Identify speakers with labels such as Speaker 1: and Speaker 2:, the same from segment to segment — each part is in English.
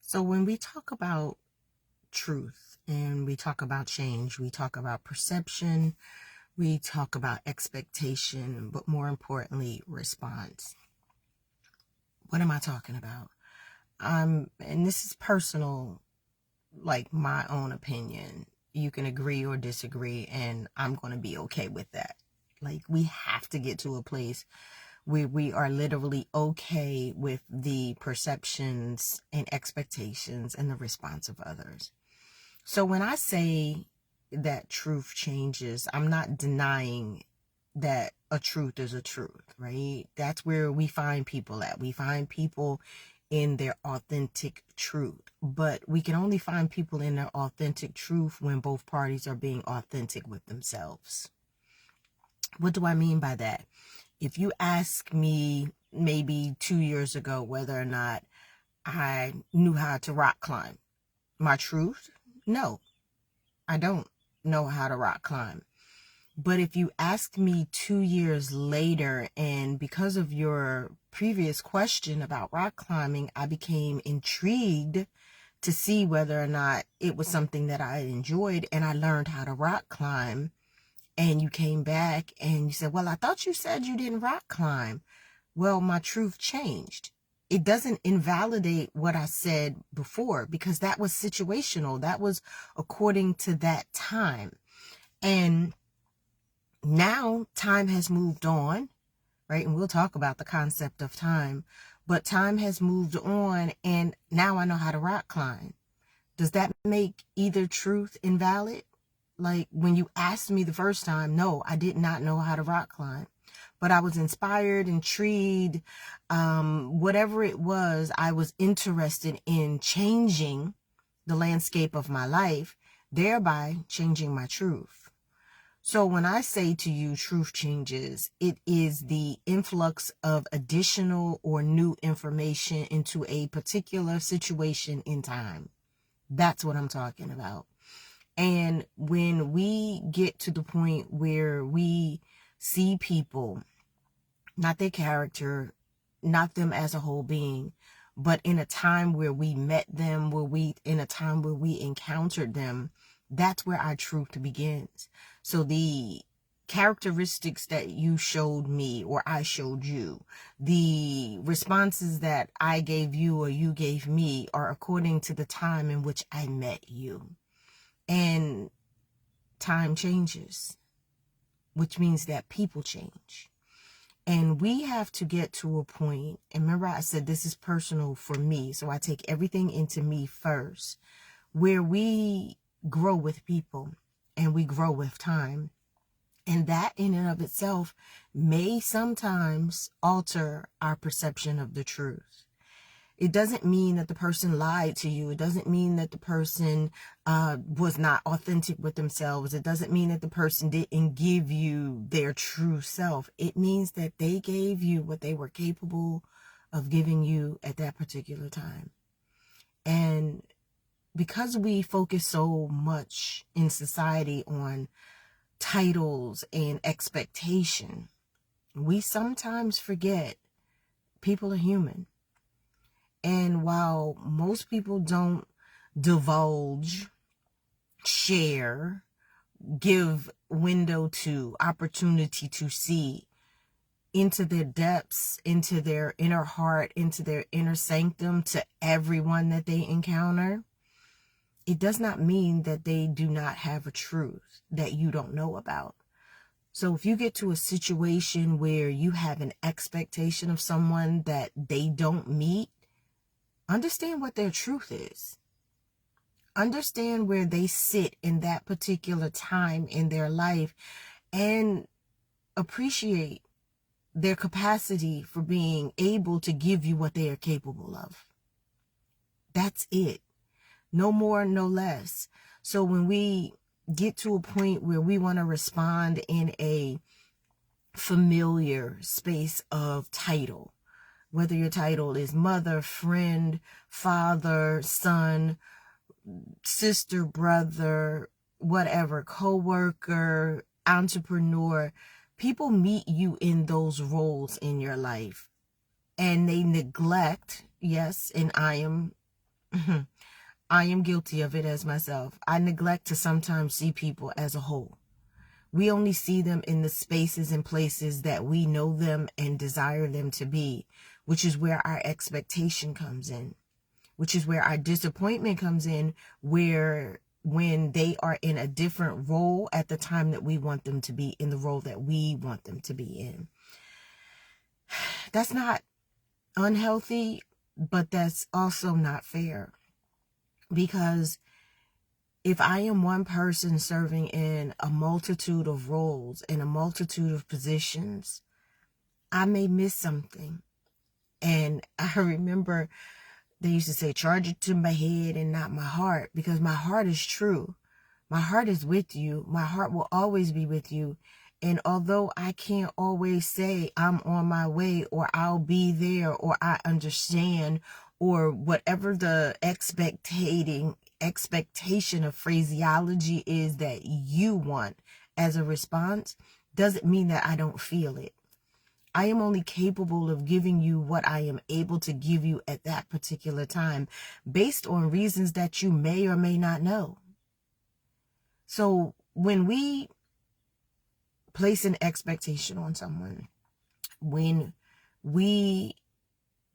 Speaker 1: So when we talk about truth and we talk about change, we talk about perception, we talk about expectation, but more importantly, response. What am I talking about? And this is personal, like my own opinion. You can agree or disagree, and I'm going to be okay with that. Like, we have to get to a place where we are literally okay with the perceptions and expectations and the response of others. So when I say that truth changes, I'm not denying that a truth is a truth, right? That's where we find people at. We find people in their authentic truth. But we can only find people in their authentic truth when both parties are being authentic with themselves. What do I mean by that? If you ask me maybe 2 years ago whether or not I knew how to rock climb, my truth? No, I don't know how to rock climb. But if you asked me 2 years later, and because of your previous question about rock climbing, I became intrigued to see whether or not it was something that I enjoyed, and I learned how to rock climb, and you came back and you said, well, I thought you said you didn't rock climb. Well, my truth changed. It doesn't invalidate what I said before, because that was situational. That was according to that time. And now time has moved on, right? And we'll talk about the concept of time, but time has moved on, and now I know how to rock climb. Does that make either truth invalid? Like, when you asked me the first time, no, I did not know how to rock climb, but I was inspired, intrigued, whatever it was, I was interested in changing the landscape of my life, thereby changing my truth. So when I say to you truth changes, it is the influx of additional or new information into a particular situation in time. That's what I'm talking about. And when we get to the point where we see people, not their character, not them as a whole being, but in a time where we met them, in a time where we encountered them, that's where our truth begins. So the characteristics that you showed me or I showed you, the responses that I gave you or you gave me, are according to the time in which I met you. And time changes, which means that people change. And we have to get to a point, and remember I said this is personal for me, so I take everything into me first, where we grow with people and we grow with time. And that in and of itself may sometimes alter our perception of the truth. It doesn't mean that the person lied to you. It doesn't mean that the person was not authentic with themselves. It doesn't mean that the person didn't give you their true self. It means that they gave you what they were capable of giving you at that particular time. And because we focus so much in society on titles and expectation, we sometimes forget people are human. And while most people don't divulge, share, give window to, opportunity to see into their depths, into their inner heart, into their inner sanctum to everyone that they encounter, it does not mean that they do not have a truth that you don't know about. So if you get to a situation where you have an expectation of someone that they don't meet, understand what their truth is. Understand where they sit in that particular time in their life, and appreciate their capacity for being able to give you what they are capable of. That's it. No more, no less. So when we get to a point where we want to respond in a familiar space of title, whether your title is mother, friend, father, son, sister, brother, whatever, co-worker, entrepreneur, people meet you in those roles in your life, and they neglect, yes, and I am I am guilty of it as myself. I neglect to sometimes see people as a whole. We only see them in the spaces and places that we know them and desire them to be, which is where our expectation comes in, which is where our disappointment comes in, where when they are in a different role at the time that we want them to be in the role that we want them to be in. That's not unhealthy, but that's also not fair. Because if I am one person serving in a multitude of roles, in a multitude of positions, I may miss something. And I remember they used to say, charge it to my head and not my heart, because my heart is true. My heart is with you. My heart will always be with you. And although I can't always say I'm on my way or I'll be there or I understand or whatever the expectation of phraseology is that you want as a response, doesn't mean that I don't feel it. I am only capable of giving you what I am able to give you at that particular time based on reasons that you may or may not know. So when we place an expectation on someone, when we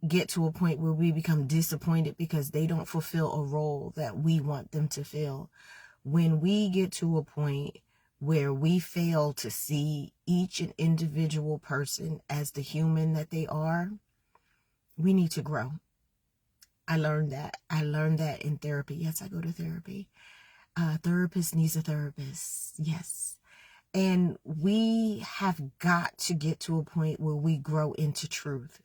Speaker 1: get to a point where we become disappointed because they don't fulfill a role that we want them to fill, when we get to a point where we fail to see each and individual person as the human that they are, we need to grow. I learned that. I learned that in therapy. Yes, I go to therapy. A therapist needs a therapist. Yes. And we have got to get to a point where we grow into truth.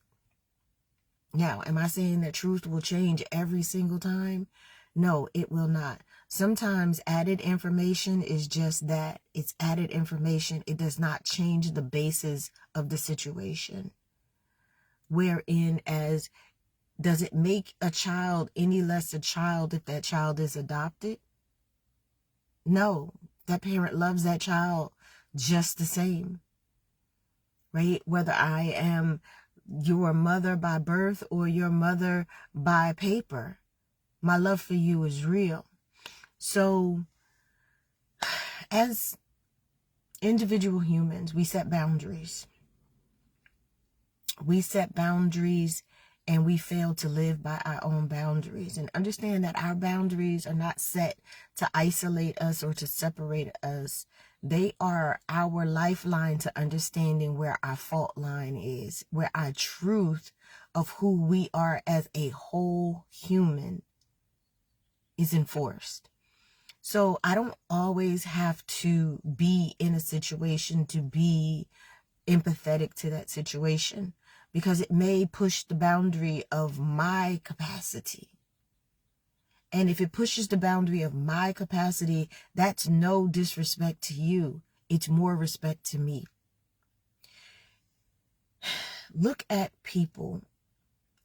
Speaker 1: Now, am I saying that truth will change every single time? No, it will not. Sometimes added information is just that. It's added information. It does not change the basis of the situation. Wherein, as does it make a child any less a child if that child is adopted? No, that parent loves that child just the same, right? Whether I am your mother by birth or your mother by paper, my love for you is real. So as individual humans, we set boundaries. We set boundaries and we fail to live by our own boundaries. And understand that our boundaries are not set to isolate us or to separate us. They are our lifeline to understanding where our fault line is, where our truth of who we are as a whole human is enforced. So I don't always have to be in a situation to be empathetic to that situation, because it may push the boundary of my capacity. And if it pushes the boundary of my capacity, that's no disrespect to you. It's more respect to me. Look at people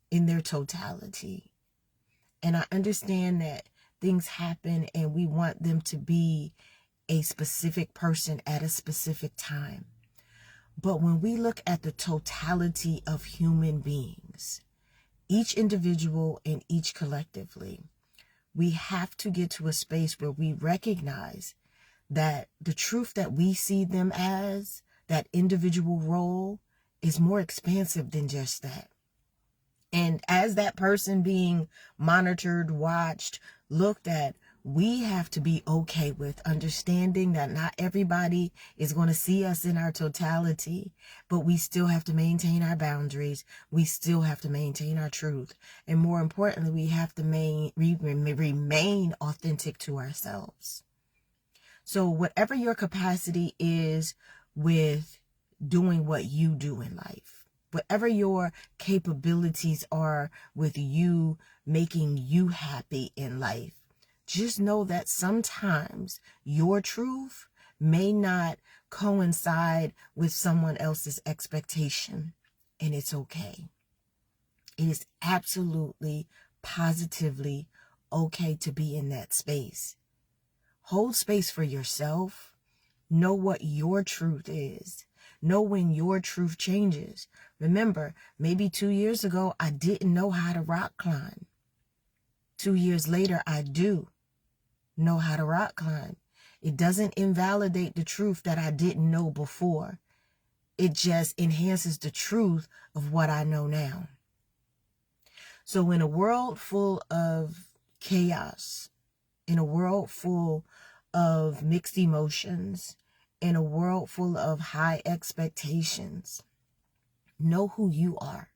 Speaker 1: in their totality. And I understand that things happen and we want them to be a specific person at a specific time. But when we look at the totality of human beings, each individual and each collectively, we have to get to a space where we recognize that the truth that we see them as, that individual role, is more expansive than just that. And as that person being monitored, watched, looked at, we have to be okay with understanding that not everybody is going to see us in our totality, but we still have to maintain our boundaries. We still have to maintain our truth. And more importantly, we have to remain authentic to ourselves. So whatever your capacity is with doing what you do in life, whatever your capabilities are with you making you happy in life, just know that sometimes your truth may not coincide with someone else's expectation, and it's okay. It is absolutely, positively okay to be in that space. Hold space for yourself. Know what your truth is. Know when your truth changes. Remember, maybe 2 years ago, I didn't know how to rock climb. 2 years later, I do know how to rock climb. It doesn't invalidate the truth that I didn't know before. It just enhances the truth of what I know now. So in a world full of chaos, in a world full of mixed emotions, in a world full of high expectations, know who you are.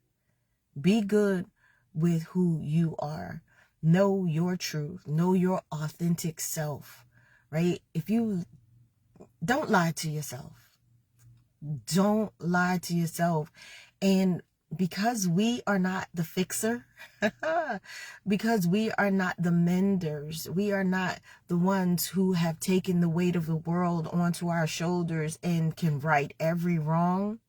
Speaker 1: Be good with who you are. Know your truth. Know your authentic self, right? If you don't lie to yourself, don't lie to yourself. And because we are not the fixer, because we are not the menders, we are not the ones who have taken the weight of the world onto our shoulders and can right every wrong,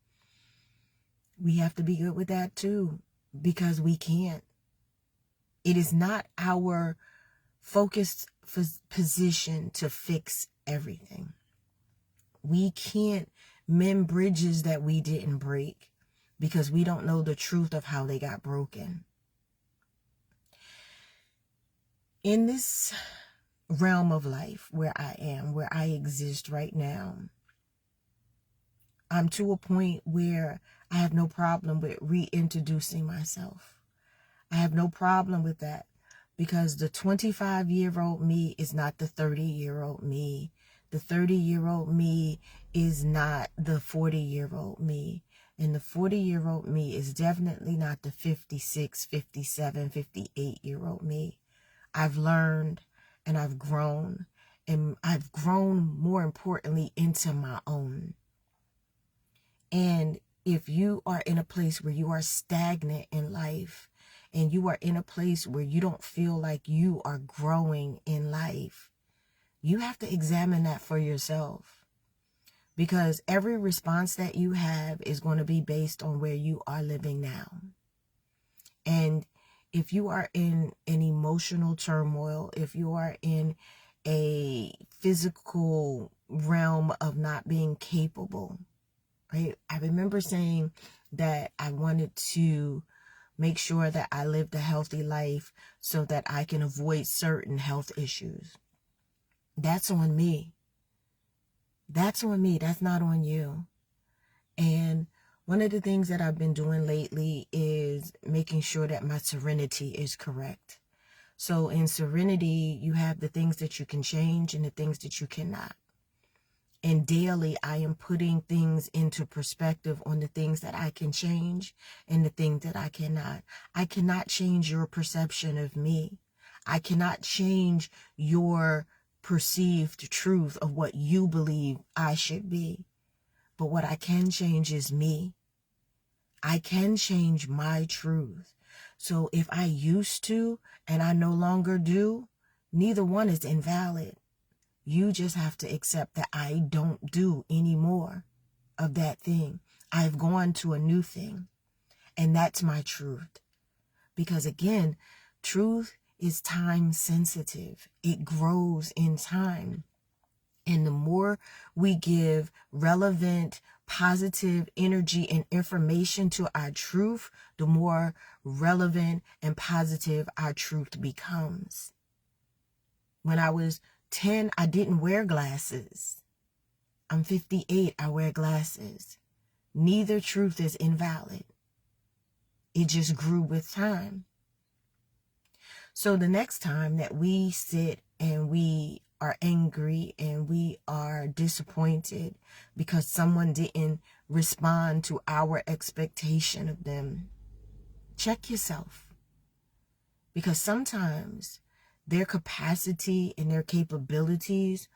Speaker 1: we have to be good with that too, because we can't. It is not our focused position to fix everything. We can't mend bridges that we didn't break because we don't know the truth of how they got broken. In this realm of life where I am, where I exist right now, I'm to a point where I have no problem with reintroducing myself. I have no problem with that because the 25-year-old me is not the 30-year-old me. The 30-year-old me is not the 40-year-old me. And the 40-year-old me is definitely not the 56, 57, 58-year-old me. I've learned and I've grown. And I've grown, more importantly, into my own. And if you are in a place where you are stagnant in life, and you are in a place where you don't feel like you are growing in life, you have to examine that for yourself. Because every response that you have is going to be based on where you are living now. And if you are in an emotional turmoil, if you are in a physical realm of not being capable, right? I remember saying that I wanted to make sure that I lived a healthy life so that I can avoid certain health issues. That's on me. That's on me. That's not on you. And one of the things that I've been doing lately is making sure that my serenity is correct. So in serenity, you have the things that you can change and the things that you cannot. And daily, I am putting things into perspective on the things that I can change and the things that I cannot. I cannot change your perception of me. I cannot change your perceived truth of what you believe I should be. But what I can change is me. I can change my truth. So if I used to and I no longer do, neither one is invalid. You just have to accept that I don't do any more of that thing. I've gone to a new thing. And that's my truth. Because again, truth is time sensitive. It grows in time. And the more we give relevant, positive energy and information to our truth, the more relevant and positive our truth becomes. When I was 10, I didn't wear glasses. I'm 58, I wear glasses. Neither truth is invalid. It just grew with time. So the next time that we sit and we are angry and we are disappointed because someone didn't respond to our expectation of them, check yourself. Because sometimes their capacity and their capabilities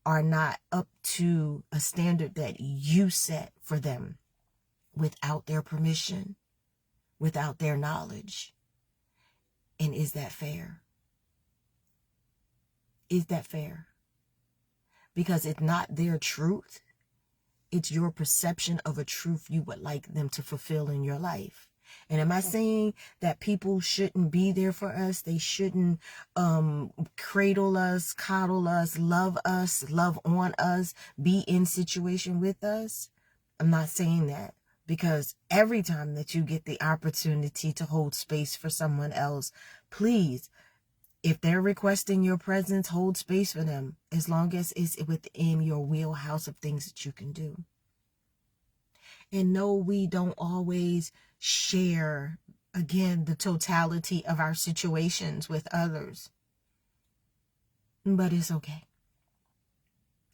Speaker 1: are not up to a standard that you set for them without their permission, without their knowledge. And is that fair? Is that fair? Because it's not their truth. It's your perception of a truth you would like them to fulfill in your life. And am I saying that people shouldn't be there for us? They shouldn't cradle us, coddle us, love on us, be in situation with us? I'm not saying that, because every time that you get the opportunity to hold space for someone else, please If they're requesting your presence, hold space for them as long as it's within your wheelhouse of things that you can do. And no, we don't always share, again, the totality of our situations with others. But it's okay.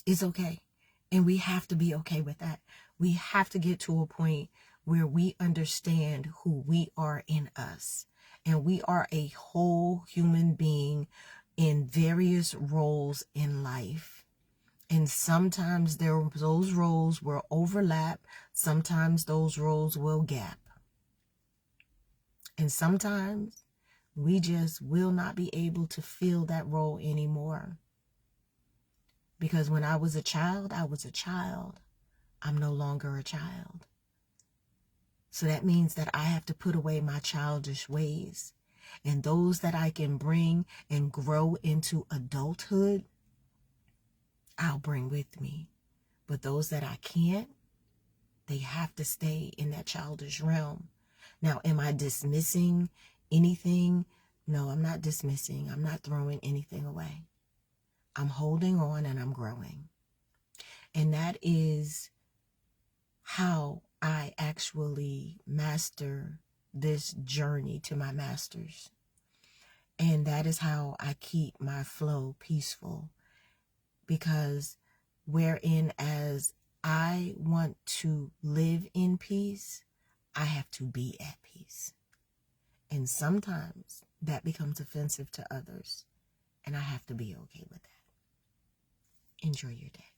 Speaker 1: It's okay. And we have to be okay with that. We have to get to a point where we understand who we are in us. And we are a whole human being in various roles in life. And sometimes those roles will overlap. Sometimes those roles will gap. And sometimes we just will not be able to fill that role anymore. Because when I was a child, I was a child. I'm no longer a child. So that means that I have to put away my childish ways. And those that I can bring and grow into adulthood, I'll bring with me. But those that I can't, they have to stay in that childish realm. Now, am I dismissing anything? No, I'm not dismissing. I'm not throwing anything away. I'm holding on and I'm growing. And that is how I actually master this journey to my masters. And that is how I keep my flow peaceful. Because wherein as I want to live in peace, I have to be at peace. And sometimes that becomes offensive to others. And I have to be okay with that. Enjoy your day.